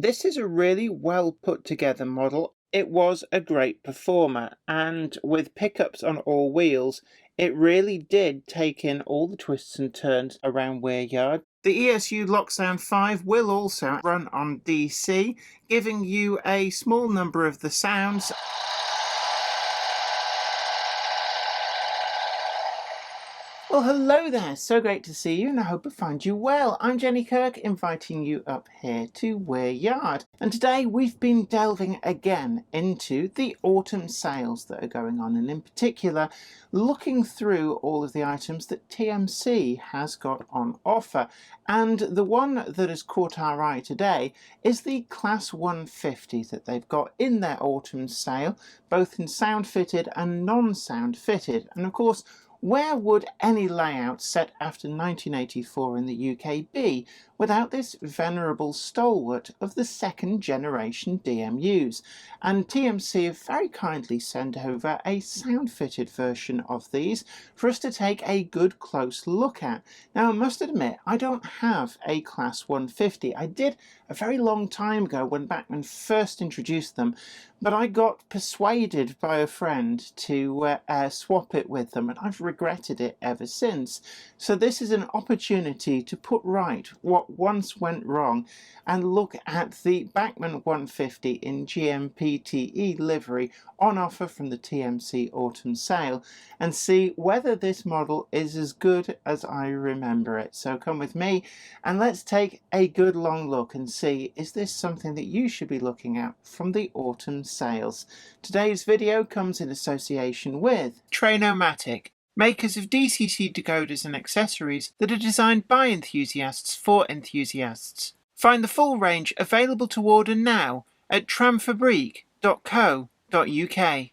This is a really well put together model. It was a great performer, and with pickups on all wheels, it really did take in all the twists and turns around Weir Yard. The ESU Locksound 5 will also run on DC, giving you a small number of the sounds. Well, hello there, so great to see you, and I hope I find you well. I'm Jenny Kirk, inviting you up here to Weir Yard, and today we've been delving again into the autumn sales that are going on, and in particular looking through all of the items that TMC has got on offer. And the one that has caught our eye today is the Class 150 that they've got in their autumn sale, both in sound fitted and non-sound fitted. And of course, where would any layout set after 1984 in the UK be without this venerable stalwart of the second generation DMUs? And TMC have very kindly sent over a sound-fitted version of these for us to take a good close look at. Now, I must admit, I don't have a Class 150. I did a very long time ago when Bachmann first introduced them, but I got persuaded by a friend to swap it with them, and I've regretted it ever since. So this is an opportunity to put right what once went wrong and look at the Bachmann 150 in GMPTE livery on offer from the TMC autumn sale and see whether this model is as good as I remember it. So come with me and let's take a good long look and see, is this something that you should be looking at from the autumn sales. Today's video comes in association with Trainomatic, makers of DCT decoders and accessories that are designed by enthusiasts for enthusiasts. Find the full range available to order now at tramfabrique.co.uk.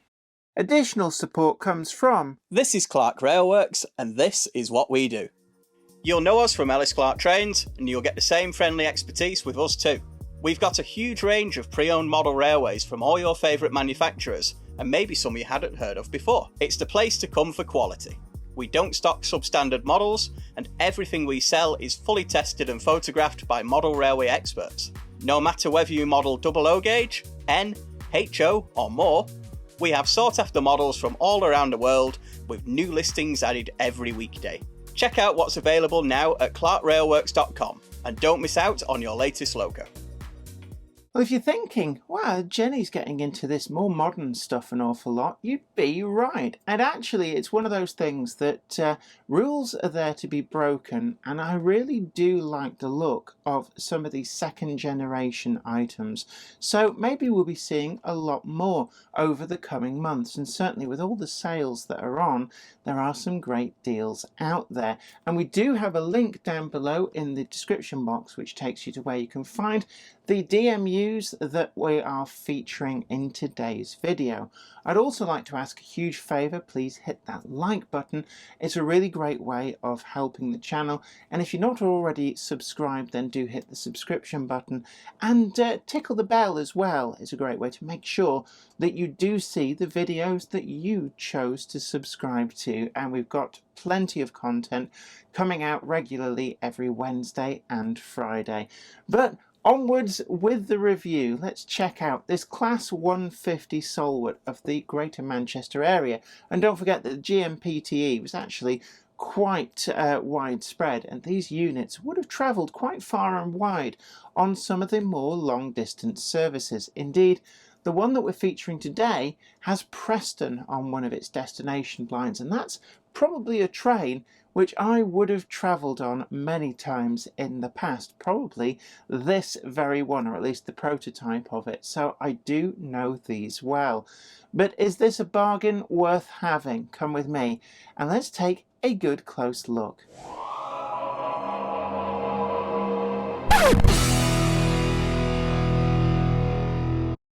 Additional support comes from This is Clark Railworks, and this is what we do. You'll know us from Ellis Clark Trains, and you'll get the same friendly expertise with us too. We've got a huge range of pre-owned model railways from all your favourite manufacturers, and maybe some you hadn't heard of before. It's the place to come for quality. We don't stock substandard models, and everything we sell is fully tested and photographed by model railway experts. No matter whether you model double O gauge, N, HO or more, we have sought after models from all around the world with new listings added every weekday. Check out what's available now at clarkrailworks.com and don't miss out on your latest logo. Well, if you're thinking, wow, Jenny's getting into this more modern stuff an awful lot, you'd be right. And actually, it's one of those things that rules are there to be broken, and I really do like the look of some of these second generation items. So maybe we'll be seeing a lot more over the coming months, and certainly with all the sales that are on, there are some great deals out there. And we do have a link down below in the description box which takes you to where you can find the DMUs that we are featuring in today's video. I'd also like to ask a huge favour, please hit that like button. It's a really great way of helping the channel, and if you're not already subscribed, then do hit the subscription button and tickle the bell as well. It's a great way to make sure that you do see the videos that you chose to subscribe to, and we've got plenty of content coming out regularly every Wednesday and Friday. But onwards with the review, let's check out this Class 150 stalwart of the Greater Manchester area. And don't forget that the GMPTE was actually quite widespread, and these units would have travelled quite far and wide on some of the more long distance services. Indeed, the one that we're featuring today has Preston on one of its destination lines, and that's probably a train which I would have travelled on many times in the past, probably this very one, or at least the prototype of it, so I do know these well. But is this a bargain worth having? Come with me and let's take a good close look.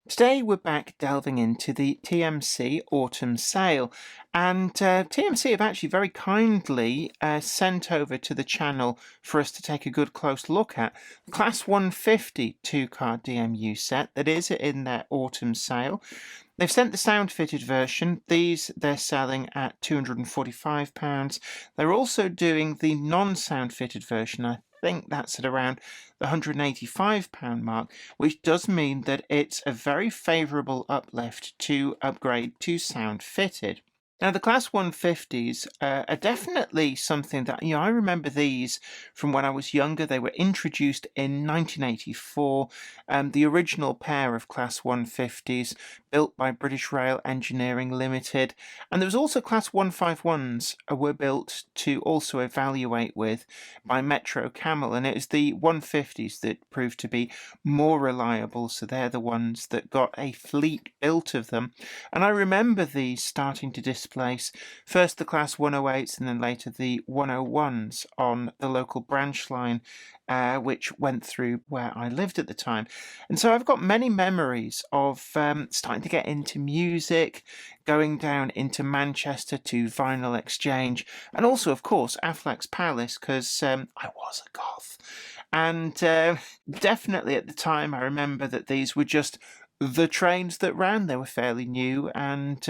Today we're back delving into the TMC autumn sale, and TMC have actually very kindly sent over to the channel for us to take a good close look at the Class 150 two-car DMU set that is in their autumn sale. They've sent the sound-fitted version. These they're selling at £245. They're also doing the non-sound-fitted version. I think that's at around the £185 mark, which does mean that it's a very favourable uplift to upgrade to sound fitted. Now, the Class 150s are definitely something that, I remember these from when I was younger. They were introduced in 1984. The original pair of Class 150s built by British Rail Engineering Limited. And there was also Class 151s were built to also evaluate with by Metro Camel. And it was the 150s that proved to be more reliable. So they're the ones that got a fleet built of them. And I remember these starting to displace first the Class 108s and then later the 101s on the local branch line, which went through where I lived at the time. And so I've got many memories of starting to get into music, going down into Manchester to Vinyl Exchange, and also, of course, Affleck's Palace, because I was a goth. And definitely at the time, I remember that these were just the trains that ran. They were fairly new, and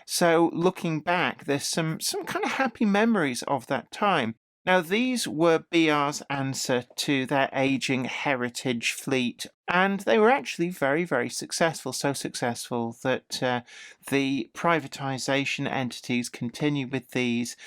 so looking back, there's some kind of happy memories of that time. Now, these were BR's answer to their ageing heritage fleet, and they were actually very, very successful, so successful that the privatisation entities continue with these.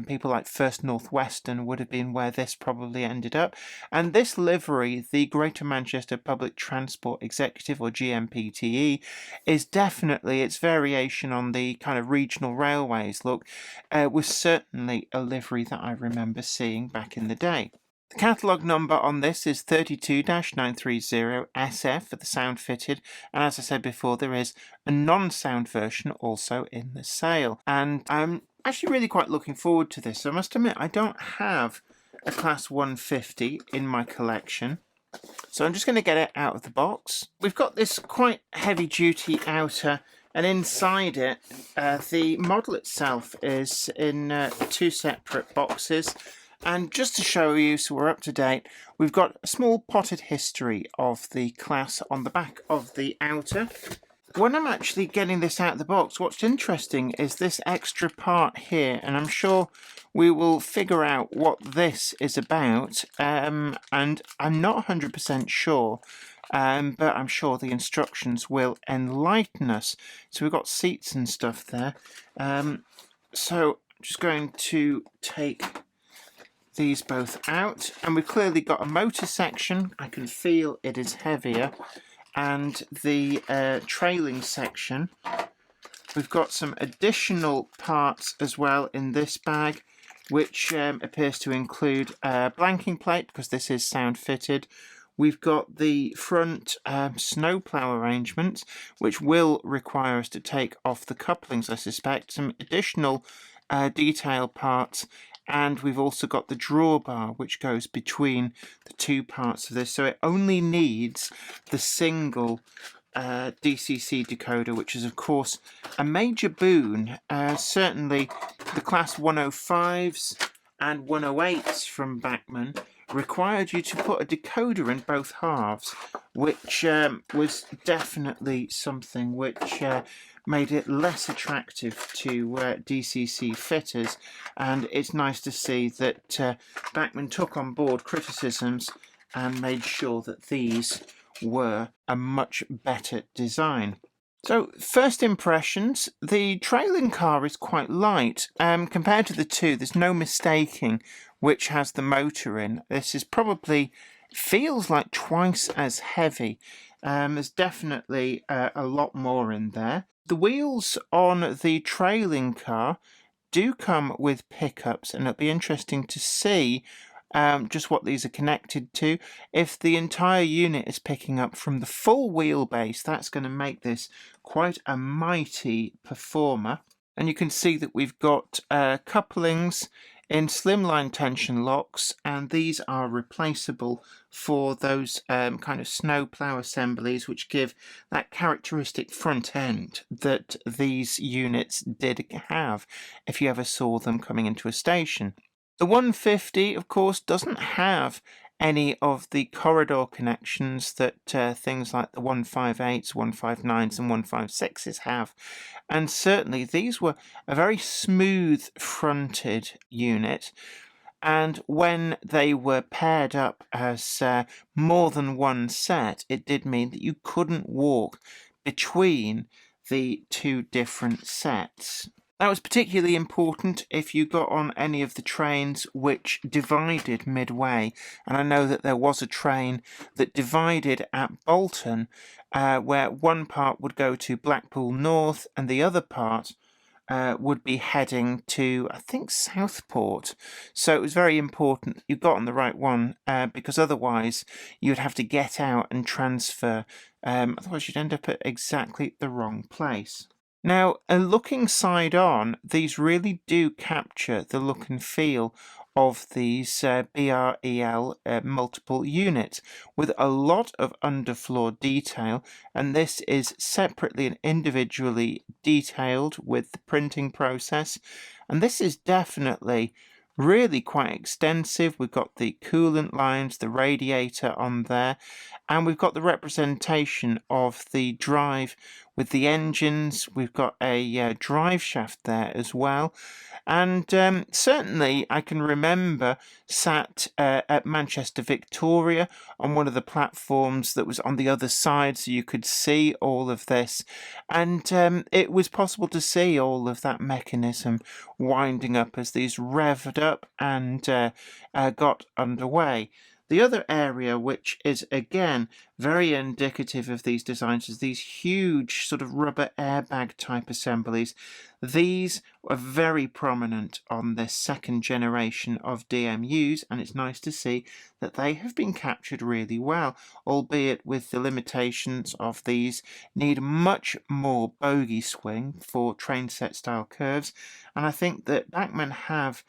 People like First North Western would have been where this probably ended up. And this livery, the Greater Manchester Public Transport Executive, or GMPTE, is definitely its variation on the kind of regional railways look, was certainly a livery that I remember seeing back in the day. The catalogue number on this is 32-930SF for the sound fitted, and as I said before, there is a non-sound version also in the sale. And I'm actually really quite looking forward to this. I must admit, I don't have a Class 150 in my collection, so I'm just going to get it out of the box. We've got this quite heavy-duty outer, and inside it, the model itself is in two separate boxes. And just to show you, so we're up to date, we've got a small potted history of the class on the back of the outer. When I'm actually getting this out of the box, what's interesting is this extra part here, and I'm sure we will figure out what this is about, and I'm not 100% sure, but I'm sure the instructions will enlighten us. So we've got seats and stuff there. So I'm just going to take these both out, and we've clearly got a motor section. I can feel it is heavier, and the trailing section. We've got some additional parts as well in this bag, which appears to include a blanking plate, because this is sound fitted. We've got the front snowplow arrangements, which will require us to take off the couplings, I suspect, some additional detail parts. And we've also got the drawbar, which goes between the two parts of this. So it only needs the single DCC decoder, which is, of course, a major boon. Certainly the Class 105s and 108s from Bachmann required you to put a decoder in both halves, which was definitely something which made it less attractive to DCC fitters, and it's nice to see that Bachmann took on board criticisms and made sure that these were a much better design. So, first impressions, the trailing car is quite light. Compared to the two, there's no mistaking which has the motor in. This is probably, feels like twice as heavy. There's definitely a lot more in there. The wheels on the trailing car do come with pickups, and it'll be interesting to see just what these are connected to. If the entire unit is picking up from the full wheelbase, that's going to make this quite a mighty performer. And you can see that we've got couplings in slimline tension locks, and these are replaceable for those kind of snowplow assemblies, which give that characteristic front end that these units did have if you ever saw them coming into a station. The 150, of course, doesn't have any of the corridor connections that things like the 158s, 159s and 156s have, and certainly these were a very smooth fronted unit, And when they were paired up as more than one set, it did mean that you couldn't walk between the two different sets. That was particularly important if you got on any of the trains which divided midway. And I know that there was a train that divided at Bolton, where one part would go to Blackpool North and the other part would be heading to, I think, Southport. So it was very important you got on the right one, because otherwise you'd have to get out and transfer. Otherwise you'd end up at exactly the wrong place. Now, looking side on, these really do capture the look and feel of these BREL multiple units, with a lot of underfloor detail, and this is separately and individually detailed with the printing process, and this is definitely really quite extensive. We've got the coolant lines, the radiator on there, and we've got the representation of the drive with the engines. We've got a drive shaft there as well. And certainly I can remember sat at Manchester Victoria on one of the platforms that was on the other side, so you could see all of this. And it was possible to see all of that mechanism winding up as these revved up and got underway. The other area, which is again very indicative of these designs, is these huge sort of rubber airbag type assemblies. These are very prominent on this second generation of DMUs, and it's nice to see that they have been captured really well, albeit with the limitations of these need much more bogey swing for train set style curves, and I think that Bachmann have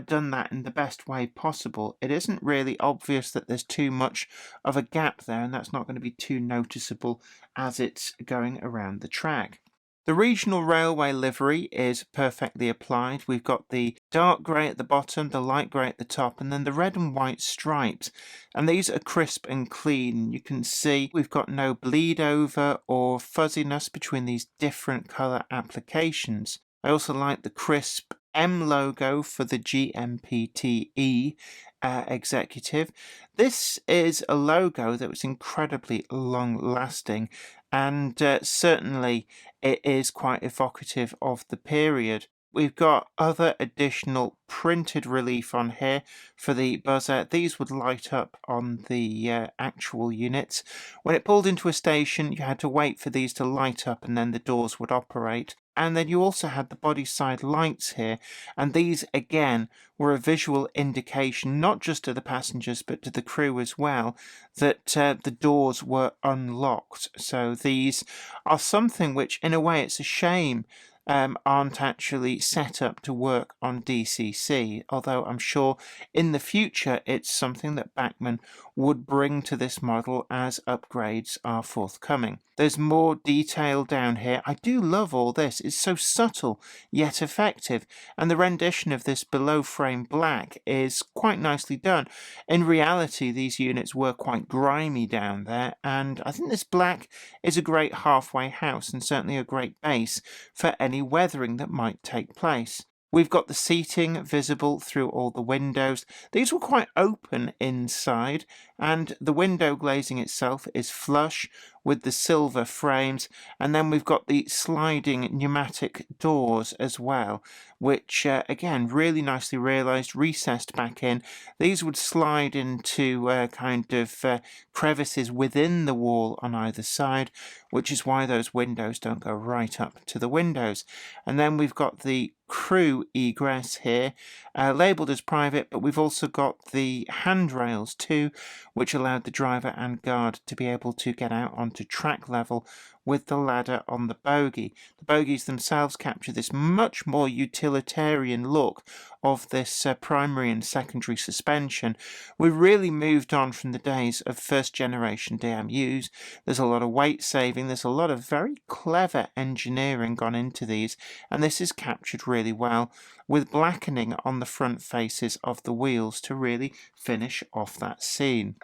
done that in the best way possible. It isn't really obvious that there's too much of a gap there, and that's not going to be too noticeable as it's going around the track. The regional railway livery is perfectly applied. We've got the dark grey at the bottom, the light grey at the top, and then the red and white stripes. And these are crisp and clean. You can see we've got no bleed over or fuzziness between these different colour applications. I also like the crisp M logo for the GMPTE executive. This is a logo that was incredibly long lasting, and certainly it is quite evocative of the period. We've got other additional printed relief on here for the buzzer. These would light up on the actual units. When it pulled into a station, you had to wait for these to light up and then the doors would operate. And then you also had the body side lights here, and these again were a visual indication not just to the passengers but to the crew as well that the doors were unlocked. So these are something which in a way it's a shame aren't actually set up to work on DCC, although I'm sure in the future it's something that Bachmann would bring to this model as upgrades are forthcoming. There's more detail down here. I do love all this. It's so subtle yet effective, and the rendition of this below frame black is quite nicely done. In reality, these units were quite grimy down there, and I think this black is a great halfway house and certainly a great base for any weathering that might take place. We've got the seating visible through all the windows. These were quite open inside, and the window glazing itself is flush with the silver frames, and then we've got the sliding pneumatic doors as well, which again really nicely realised, recessed back in. These would slide into kind of crevices within the wall on either side, which is why those windows don't go right up to the windows. And then we've got the crew egress here, labelled as private, but we've also got the handrails too, which allowed the driver and guard to be able to get out onto track level with the ladder on the bogie. The bogies themselves capture this much more utilitarian look of this primary and secondary suspension. We've really moved on from the days of first generation DMUs. There's a lot of weight saving, there's a lot of very clever engineering gone into these, and this is captured really well with blackening on the front faces of the wheels to really finish off that scene.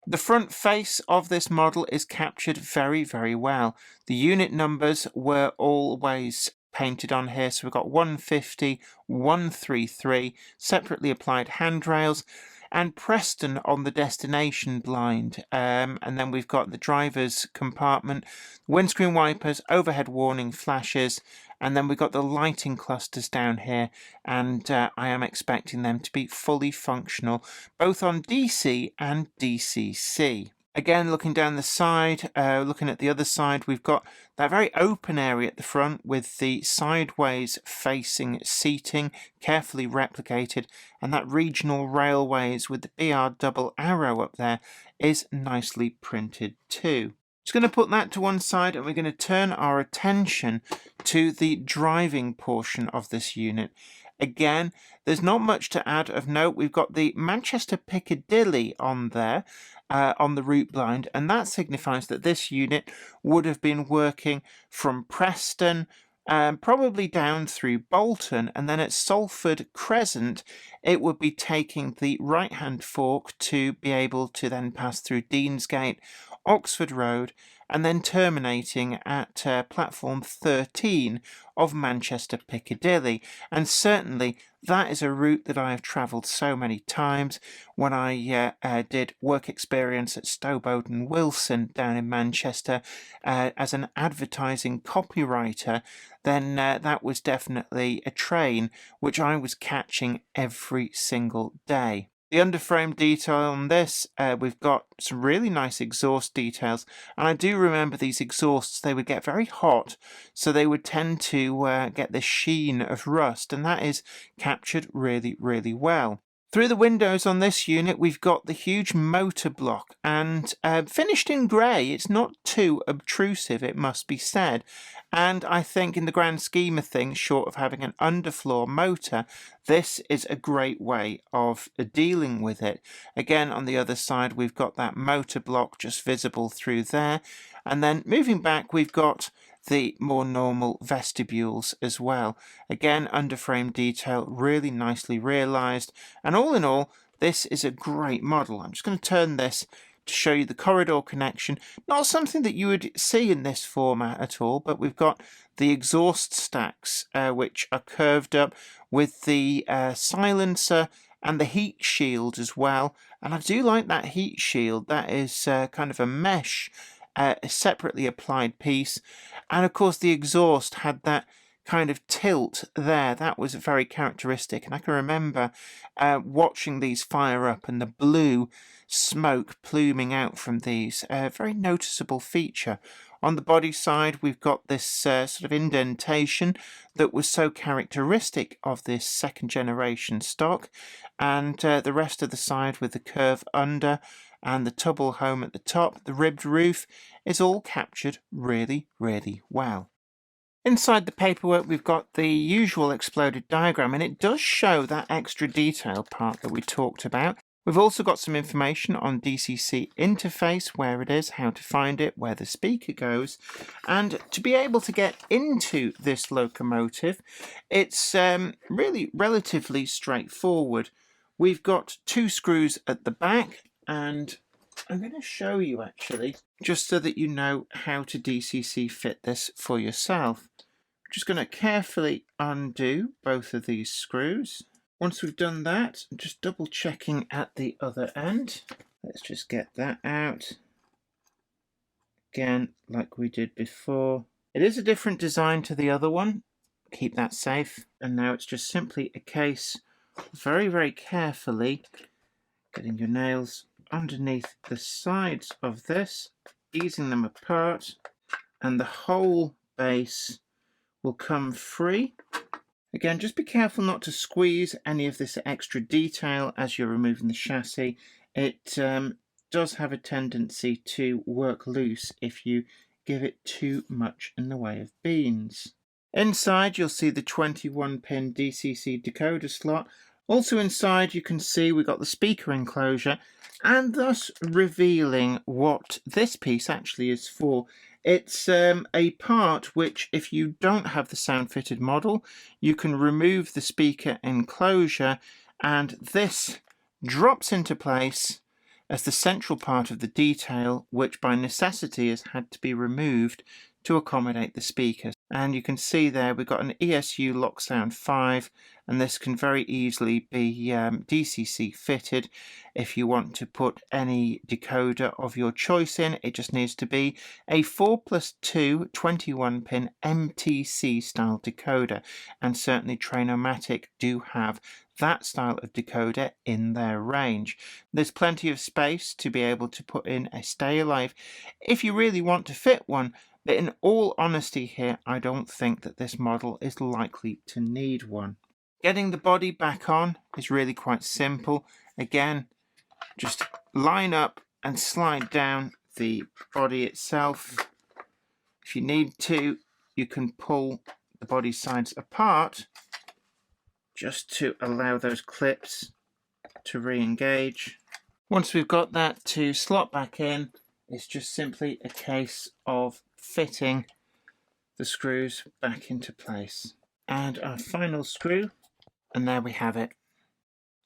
The front face of this model is captured very, very well. The unit numbers were always painted on here. So we've got 150, 133, separately applied handrails, and Preston on the destination blind. And then we've got the driver's compartment, windscreen wipers, overhead warning flashes, and then we've got the lighting clusters down here, and I am expecting them to be fully functional, both on DC and DCC. Again, looking down the side, looking at the other side, we've got that very open area at the front with the sideways facing seating, carefully replicated, and that regional railways with the BR double arrow up there is nicely printed too. Just going to put that to one side, and we're going to turn our attention to the driving portion of this unit. Again, there's not much to add of note. We've got the Manchester Piccadilly on there, on the route blind, and that signifies that this unit would have been working from Preston, probably down through Bolton, and then at Salford Crescent it would be taking the right hand fork to be able to then pass through Deansgate, Oxford Road, and then terminating at platform 13 of Manchester Piccadilly. And certainly that is a route that I have travelled so many times. When I did work experience at Stowboat and Wilson down in Manchester as an advertising copywriter, then that was definitely a train which I was catching every single day. The underframe detail on this, we've got some really nice exhaust details, and I do remember these exhausts, they would get very hot, so they would tend to get this sheen of rust, and that is captured really, really well. Through the windows on this unit, we've got the huge motor block, and finished in grey. It's not too obtrusive, it must be said. And I think in the grand scheme of things, short of having an underfloor motor, this is a great way of dealing with it. Again, on the other side, we've got that motor block just visible through there. And then moving back, we've got the more normal vestibules as well. Again, underframe detail really nicely realised, and all in all this is a great model. I'm just going to turn this to show you the corridor connection. Not something that you would see in this format at all, but we've got the exhaust stacks which are curved up with the silencer and the heat shield as well, and I do like that heat shield. That is kind of a mesh a separately applied piece, and of course the exhaust had that kind of tilt there. That was very characteristic, and I can remember watching these fire up and the blue smoke pluming out from these. A very noticeable feature. On the body side, we've got this sort of indentation that was so characteristic of this second generation stock, and the rest of the side with the curve under and the tubble home at the top, the ribbed roof, is all captured really, really well. Inside the paperwork, we've got the usual exploded diagram, and it does show that extra detail part that we talked about. We've also got some information on DCC interface, where it is, how to find it, where the speaker goes, and to be able to get into this locomotive, it's really relatively straightforward. We've got two screws at the back, and I'm going to show you actually, just so that you know how to DCC fit this for yourself. I'm just going to carefully undo both of these screws. Once we've done that, I'm just double checking at the other end. Let's just get that out. Again, like we did before. It is a different design to the other one. Keep that safe. And now it's just simply a case of very, very carefully getting your nails underneath the sides of this, easing them apart, and the whole base will come free. Again, just be careful not to squeeze any of this extra detail as you're removing the chassis. It does have a tendency to work loose if you give it too much in the way of beans. Inside you'll see the 21-pin DCC decoder slot. Also inside you can see we've got the speaker enclosure, and thus revealing what this piece actually is for. It's a part which, if you don't have the sound fitted model, you can remove the speaker enclosure, and this drops into place as the central part of the detail, which by necessity has had to be removed to accommodate the speakers. And you can see there we've got an ESU lock sound 5, and this can very easily be DCC fitted. If you want to put any decoder of your choice in, it just needs to be a 4+2 21-pin MTC style decoder, and certainly Trainomatic do have that style of decoder in their range. There's plenty of space to be able to put in a stay alive if you really want to fit one. But in all honesty here, I don't think that this model is likely to need one. Getting the body back on is really quite simple. Again, just line up and slide down the body itself. If you need to, you can pull the body sides apart just to allow those clips to re-engage. Once we've got that to slot back in, it's just simply a case of fitting the screws back into place. And our final screw, and there we have it.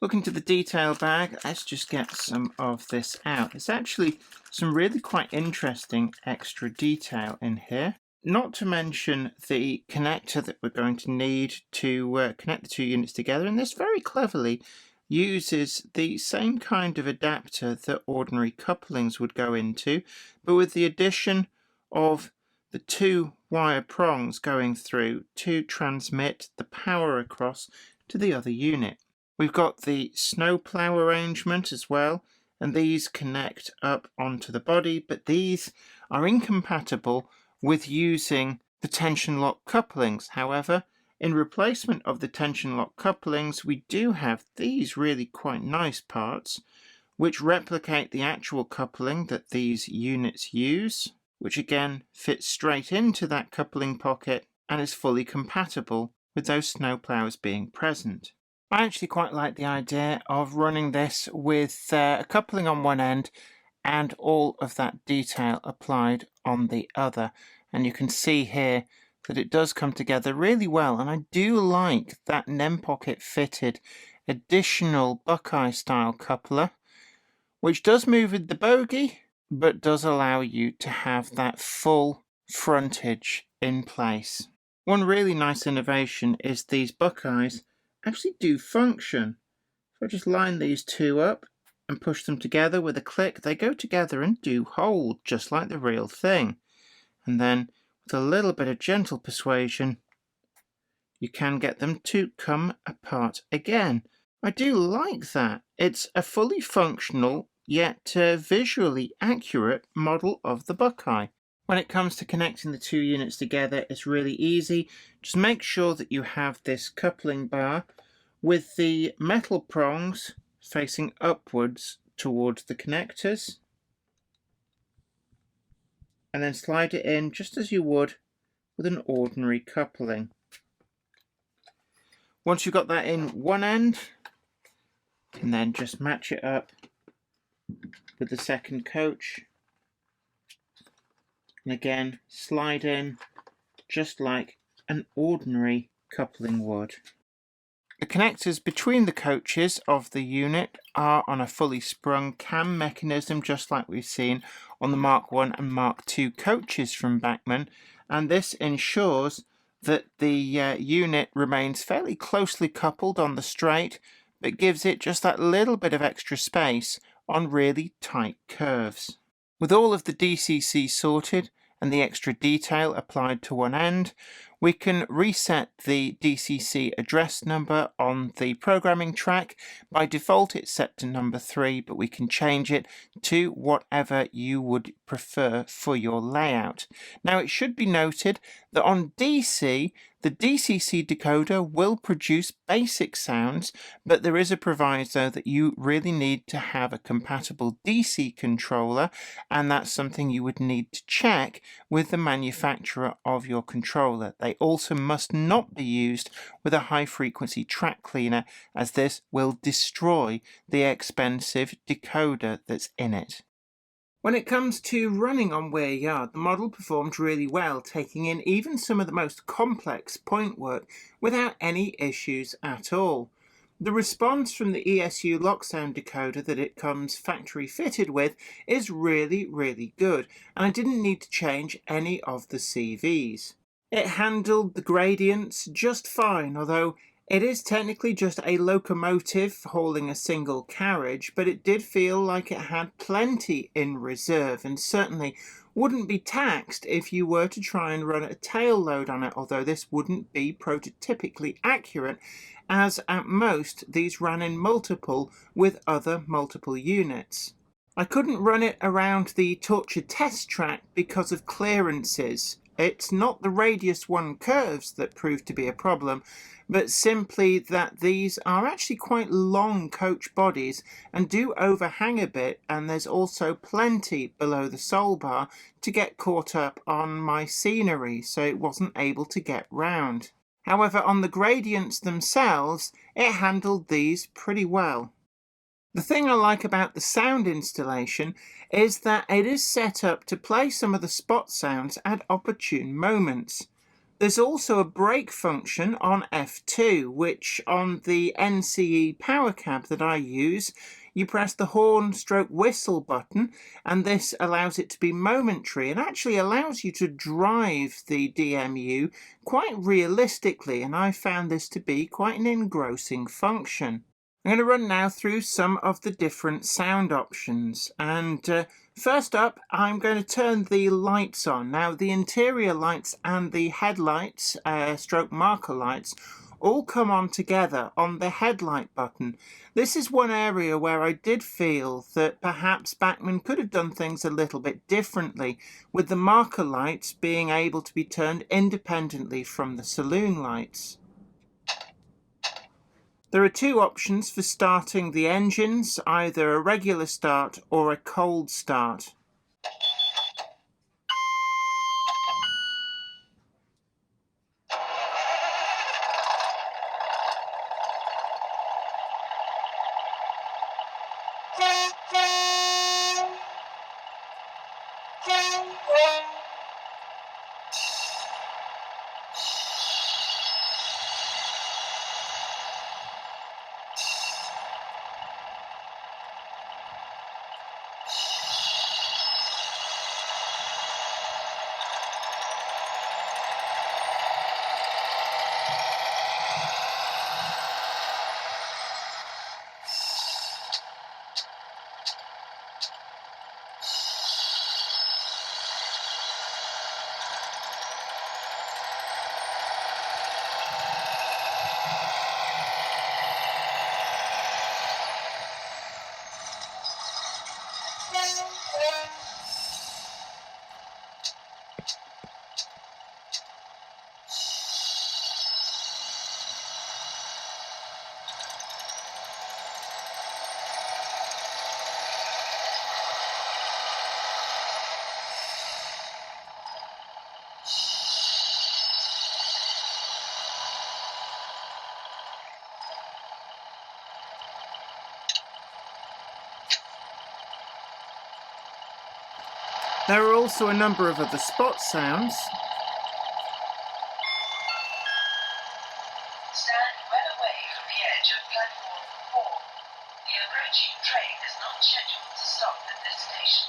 Looking to the detail bag, let's just get some of this out. There's actually some really quite interesting extra detail in here. Not to mention the connector that we're going to need to connect the two units together, and this very cleverly uses the same kind of adapter that ordinary couplings would go into, but with the addition of the two wire prongs going through to transmit the power across to the other unit. We've got the snowplow arrangement as well, and these connect up onto the body, but these are incompatible with using the tension lock couplings. However, in replacement of the tension lock couplings, we do have these really quite nice parts which replicate the actual coupling that these units use, which again fits straight into that coupling pocket and is fully compatible with those snowplows being present. I actually quite like the idea of running this with a coupling on one end and all of that detail applied on the other, and you can see here that it does come together really well, and I do like that NEM pocket fitted additional Buckeye style coupler, which does move with the bogie but does allow you to have that full frontage in place. One really nice innovation is these Buckeyes actually do function. If I just line these two up and push them together with a click, they go together and do hold just like the real thing. And then with a little bit of gentle persuasion, you can get them to come apart again. I do like that. It's a fully functional yet visually accurate model of the Buckeye. When it comes to connecting the two units together, it's really easy. Just make sure that you have this coupling bar with the metal prongs facing upwards towards the connectors, and then slide it in just as you would with an ordinary coupling. Once you've got that in one end, you can then just match it up with the second coach, and again slide in just like an ordinary coupling would. The connectors between the coaches of the unit are on a fully sprung cam mechanism, just like we've seen on the Mark I and Mark II coaches from Bachmann, and this ensures that the unit remains fairly closely coupled on the straight, but gives it just that little bit of extra space on really tight curves. With all of the DCC sorted and the extra detail applied to one end, we can reset the DCC address number on the programming track. By default it's set to number 3, but we can change it to whatever you would prefer for your layout. Now it should be noted that on DC, the DCC decoder will produce basic sounds, but there is a proviso that you really need to have a compatible DC controller, and that's something you would need to check with the manufacturer of your controller. They also must not be used with a high frequency track cleaner, as this will destroy the expensive decoder that's in it. When it comes to running on Weir Yard, the model performed really well, taking in even some of the most complex point work without any issues at all. The response from the ESU lock sound decoder that it comes factory fitted with is really good, and I didn't need to change any of the CVs. It handled the gradients just fine, although it is technically just a locomotive hauling a single carriage, but it did feel like it had plenty in reserve and certainly wouldn't be taxed if you were to try and run a tail load on it, although this wouldn't be prototypically accurate, as at most these ran in multiple with other multiple units. I couldn't run it around the Torture test track because of clearances. It's not the radius 1 curves that proved to be a problem, but simply that these are actually quite long coach bodies and do overhang a bit, and there's also plenty below the sole bar to get caught up on my scenery, so it wasn't able to get round. However, on the gradients themselves, it handled these pretty well. The thing I like about the sound installation is that it is set up to play some of the spot sounds at opportune moments. There's also a brake function on F2, which on the NCE power cab that I use, you press the horn stroke whistle button, and this allows it to be momentary and actually allows you to drive the DMU quite realistically, and I found this to be quite an engrossing function. I'm going to run now through some of the different sound options, and first up I'm going to turn the lights on. Now the interior lights and the headlights, stroke marker lights, all come on together on the headlight button. This is one area where I did feel that perhaps Bachmann could have done things a little bit differently, with the marker lights being able to be turned independently from the saloon lights. There are two options for starting the engines, either a regular start or a cold start. There are also a number of other spot sounds. Stand well away from the edge of platform 4. The approaching train is not scheduled to stop at this station.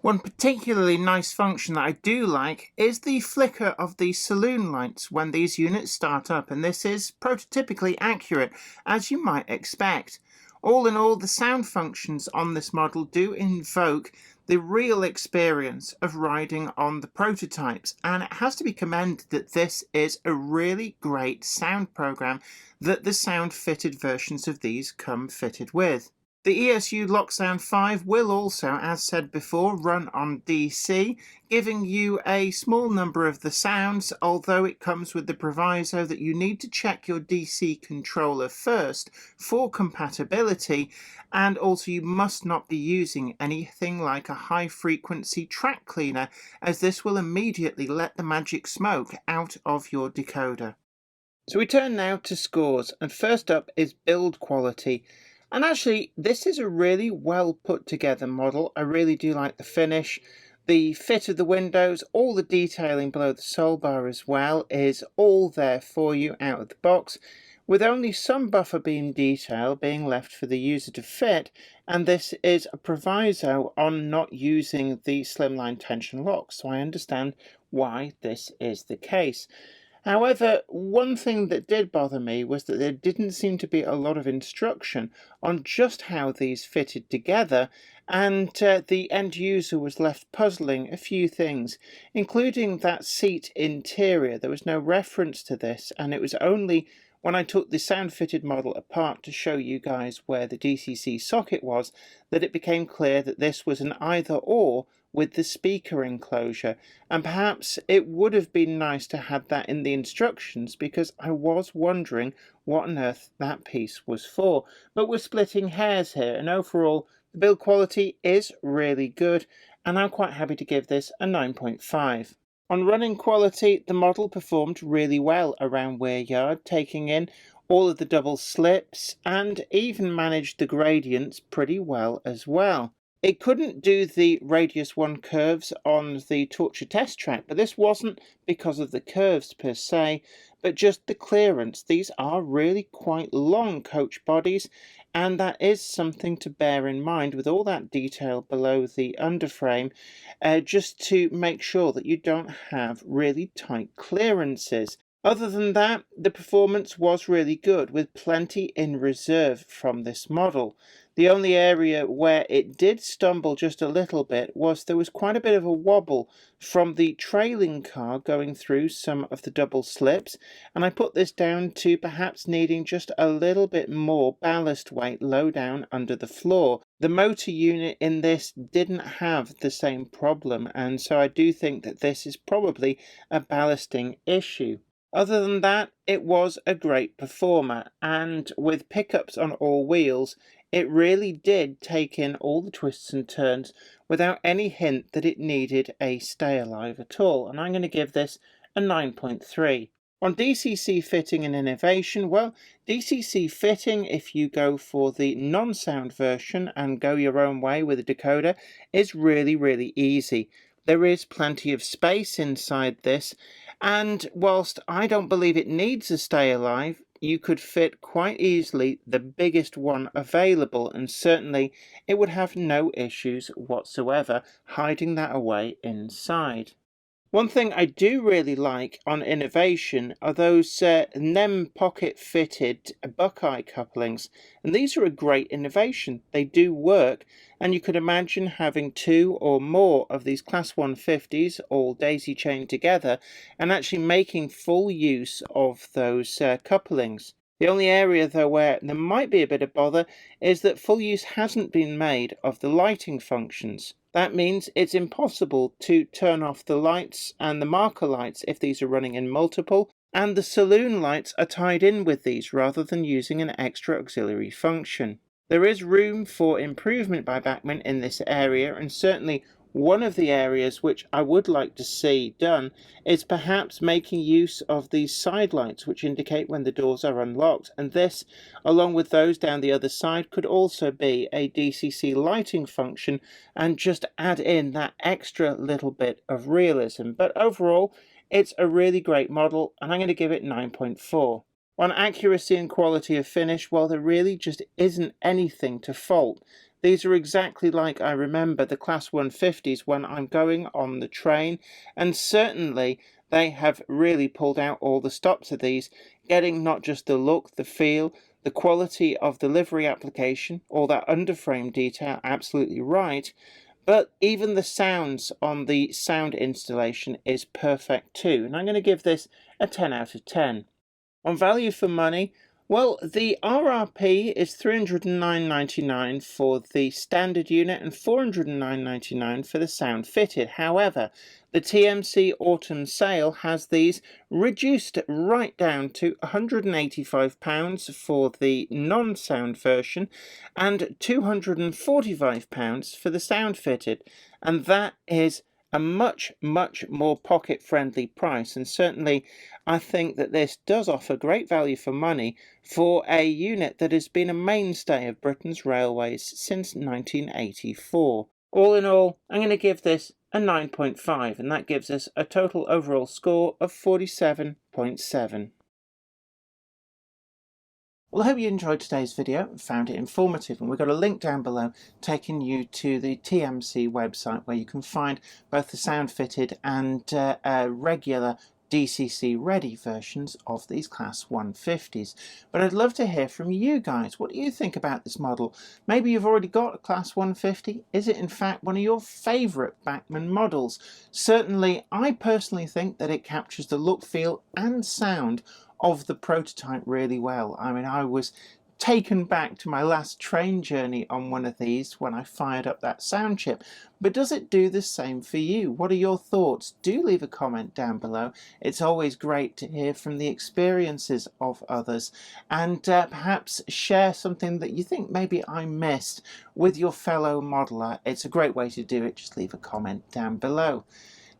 One particularly nice function that I do like is the flicker of the saloon lights when these units start up, and this is prototypically accurate, as you might expect. All in all, the sound functions on this model do invoke the real experience of riding on the prototypes, and it has to be commended that this is a really great sound program that the sound fitted versions of these come fitted with. The ESU Locksound 5 will also, as said before, run on DC, giving you a small number of the sounds, although it comes with the proviso that you need to check your DC controller first for compatibility, and also you must not be using anything like a high-frequency track cleaner, as this will immediately let the magic smoke out of your decoder. So we turn now to scores, and first up is build quality. And actually, this is a really well put together model. I really do like the finish. The fit of the windows, all the detailing below the sole bar as well is all there for you out of the box, with only some buffer beam detail being left for the user to fit, and this is a proviso on not using the slimline tension lock, so I understand why this is the case. However, one thing that did bother me was that there didn't seem to be a lot of instruction on just how these fitted together, and the end user was left puzzling a few things, including that seat interior. There was no reference to this, and it was only when I took the sound fitted model apart to show you guys where the DCC socket was that it became clear that this was an either or with the speaker enclosure, and perhaps it would have been nice to have that in the instructions, because I was wondering what on earth that piece was for. But we're splitting hairs here, and overall the build quality is really good, and I'm quite happy to give this a 9.5. On running quality, the model performed really well around Weir Yard, taking in all of the double slips and even managed the gradients pretty well as well. It couldn't do the radius 1 curves on the Torture test track, but this wasn't because of the curves per se, but just the clearance. These are really quite long coach bodies, and that is something to bear in mind with all that detail below the underframe, just to make sure that you don't have really tight clearances. Other than that, the performance was really good, with plenty in reserve from this model. The only area where it did stumble just a little bit was there was quite a bit of a wobble from the trailing car going through some of the double slips, and I put this down to perhaps needing just a little bit more ballast weight low down under the floor. The motor unit in this didn't have the same problem, and so I do think that this is probably a ballasting issue. Other than that, it was a great performer, and with pickups on all wheels, it really did take in all the twists and turns without any hint that it needed a stay alive at all, and I'm going to give this a 9.3. On DCC fitting and innovation, well, DCC fitting, if you go for the non-sound version and go your own way with a decoder, is really easy. There is plenty of space inside this, and whilst I don't believe it needs a stay alive, you could fit quite easily the biggest one available, and certainly it would have no issues whatsoever hiding that away inside. One thing I do really like on innovation are those NEM pocket fitted Buckeye couplings, and these are a great innovation. They do work, and you could imagine having 2 or more of these Class 150s all daisy chained together and actually making full use of those couplings. The only area though where there might be a bit of bother is that full use hasn't been made of the lighting functions. That means it's impossible to turn off the lights and the marker lights if these are running in multiple, and the saloon lights are tied in with these rather than using an extra auxiliary function. There is room for improvement by Bachmann in this area, and certainly one of the areas which I would like to see done is perhaps making use of these side lights which indicate when the doors are unlocked, and this, along with those down the other side, could also be a DCC lighting function and just add in that extra little bit of realism. But overall, it's a really great model, and I'm going to give it 9.4. On accuracy and quality of finish, well, there really just isn't anything to fault. These are exactly like I remember the Class 150s when I'm going on the train, and certainly they have really pulled out all the stops of these, getting not just the look, the feel, the quality of the livery application, all that underframe detail absolutely right, but even the sounds on the sound installation is perfect too, and I'm going to give this a 10 out of 10. On value for money, well, the RRP is $309.99 for the standard unit and $409.99 for the sound fitted. However, the TMC Autumn Sale has these reduced right down to £185 for the non-sound version and £245 for the sound fitted, and that is a much more pocket friendly price, and certainly I think that this does offer great value for money for a unit that has been a mainstay of Britain's railways since 1984. All in all, I'm going to give this a 9.5, and that gives us a total overall score of 47.7. Well, I hope you enjoyed today's video and found it informative, and we've got a link down below taking you to the TMC website where you can find both the sound fitted and regular DCC ready versions of these Class 150s. But I'd love to hear from you guys. What do you think about this model? Maybe you've already got a Class 150. Is it in fact one of your favourite Bachmann models? Certainly, I personally think that it captures the look, feel and sound of the prototype really well. I mean, I was taken back to my last train journey on one of these when I fired up that sound chip. But does it do the same for you? What are your thoughts? Do leave a comment down below. It's always great to hear from the experiences of others, and perhaps share something that you think maybe I missed with your fellow modeler. It's a great way to do it. Just leave a comment down below.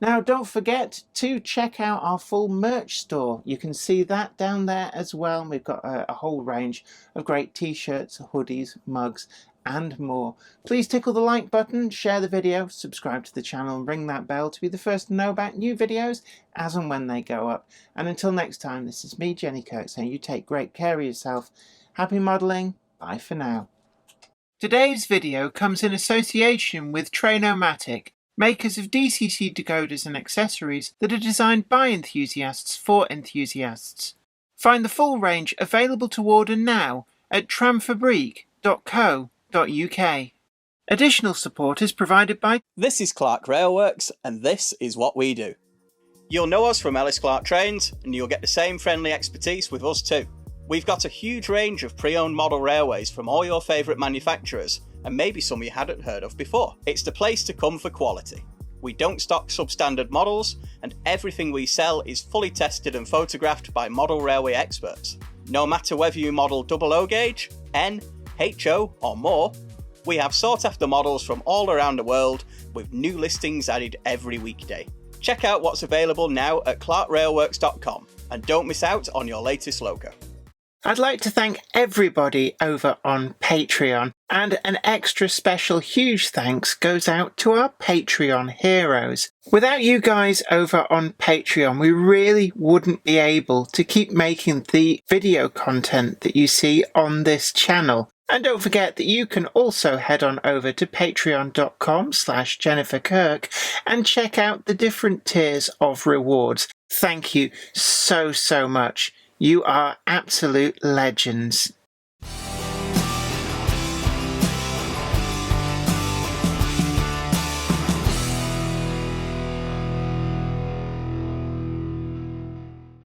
Now, don't forget to check out our full merch store. You can see that down there as well. We've got a whole range of great t-shirts, hoodies, mugs and more. Please tickle the like button, share the video, subscribe to the channel and ring that bell to be the first to know about new videos as and when they go up. And until next time, this is me, Jenny Kirk, saying you take great care of yourself. Happy modelling. Bye for now. Today's video comes in association with Trainomatic, makers of DCC decoders and accessories that are designed by enthusiasts for enthusiasts. Find the full range available to order now at tramfabrique.co.uk. Additional support is provided by... This is Clark Railworks, and this is what we do. You'll know us from Ellis Clark Trains, and you'll get the same friendly expertise with us too. We've got a huge range of pre-owned model railways from all your favourite manufacturers, and maybe some you hadn't heard of before. It's the place to come for quality. We don't stock substandard models, and everything we sell is fully tested and photographed by model railway experts. No matter whether you model OO gauge, N, HO or more, we have sought after models from all around the world with new listings added every weekday. Check out what's available now at clarkrailworks.com and don't miss out on your latest logo. I'd like to thank everybody over on Patreon, and an extra special huge thanks goes out to our Patreon heroes. Without you guys over on Patreon, we really wouldn't be able to keep making the video content that you see on this channel. And don't forget that you can also head on over to patreon.com/JenniferKirk and check out the different tiers of rewards. Thank you so much. You are absolute legends.